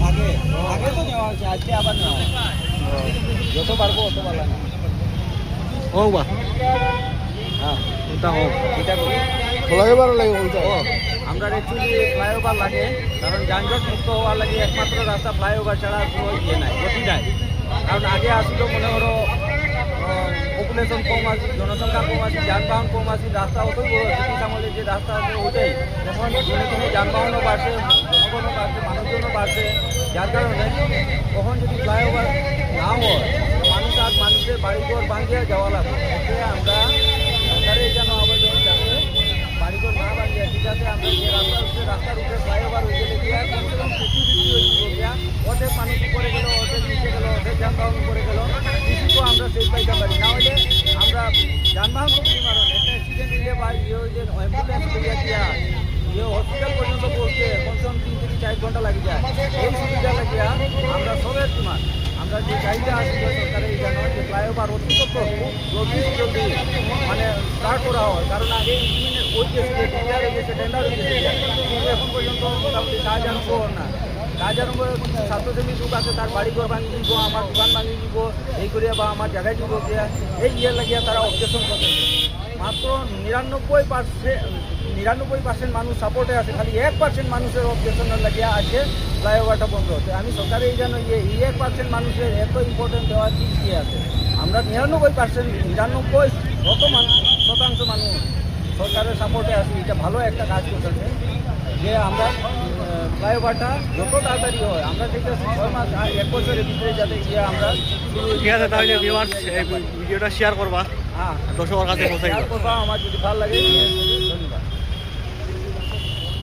আগে আগে তো নেওয়া হয়েছে, আজকে আবার নেওয়া যত পারবো অত ভালো না। হোক বা হ্যাঁ ওটা হোক এটা করি। ফ্লাইওভার লাগে ওইটা আমরা অ্যাকচুয়ালি ফ্লাইওভার লাগে, কারণ যানজট মুক্ত হওয়ার লাগে একমাত্র রাস্তা ফ্লাইওভার ছাড়া কোনো ইয়ে নাই, গতি নাই। কারণ আগে আসলো মনে করো পপুলেশন কম আছে, জনসংখ্যা কম আছে, যানবাহন কম আছে, রাস্তা অতই বড় ব্রিটিশ আমলের যে রাস্তা আছে ওটাই। এখন দিনে দিনে যানবাহনও বাড়ছে, জনগণও বাড়ছে, মানুষজনও বাড়ছে, যার কারণে কখন যদি ফ্লাইওভার না হয় মানুষের বাড়িঘর ভাঙিয়ে যাওয়া লাগবে। এতে আমরা সরকারের যেন আবেদন যাতে বাড়িঘর না ভাঙিয়ে, ঠিক আছে আমরা যে রাস্তা উঠছে রাস্তার উপরে ফ্লাইওভার হয়ে গেলে গিয়া কমসে কম 50-50 হয়ে গিয়া অর্ধেক মানুষ উপরে গেল, অর্ধেক নিচে গেল, অর্ধেক যানবাহন উপরে গেল, কিছু তো আমরা সেই পাইতে পারি না। হলে আমরা যানবাহন খুবই মারণ একটা অ্যাক্সিডেন্ট হইলে বা ইয়ে হইলে অ্যাম্বুলেন্স হইয়া গিয়া ইয়ে হসপিটাল পর্যন্ত পৌঁছতে কমসে কম 3 থেকে 4 ঘন্টা লাগে যায়। এই সুবিধা লাগিয়া আমরা সবের সমান আমরা যে চাহিদা আছে সরকারের এই যেন যে ফ্লাইওভার অতিরিক্ত খুব জলদি মানে স্টার্ট করা হয়। কারণ আগে ইঞ্জিনিয়ার ওই গেছে, টেন্ডার হয়ে গেছে, টেন্ডার হয়ে গেছে, কিন্তু এখন পর্যন্ত মোটামুটি কাজ আরম্ভ হন না। কাজ আরম্ভ ছাত্রশ্রেণী যুগ আছে, তার বাড়িঘর ভাঙি দিব, আমার দোকান ভাঙি দিব, এই করিয়া বা আমার জায়গায় দিব গিয়া এই ইয়ে লাগিয়া তারা অবজেকশন করতেছে। মাত্র 99% মানুষ সাপোর্টে আছে, খালি 1% মানুষের অবজেকশনের লাগিয়া আছে ফ্লাইওভারটা বন্ধ হচ্ছে। আমি সরকারে এই জানো এই 1% মানুষের এত ইম্পর্টেন্ট দেওয়ার কি আছে? আমরা 99% মানুষ সরকারের সাপোর্টে আছি। এটা ভালো একটা কাজ করতেছে যে আমরা ফ্লাইওভারটা যত তাড়াতাড়ি হয় আমরা ঠিক আছে 6 মাস 1 বছরের ভিতরে যাতে গিয়ে আমরা ঠিক আছে। তাহলে ভিউয়ার্স এই ভিডিওটা শেয়ার করবা, হ্যাঁ দর্শকের কাছে পৌঁছাই করবা। আমার যদি ভালো লাগে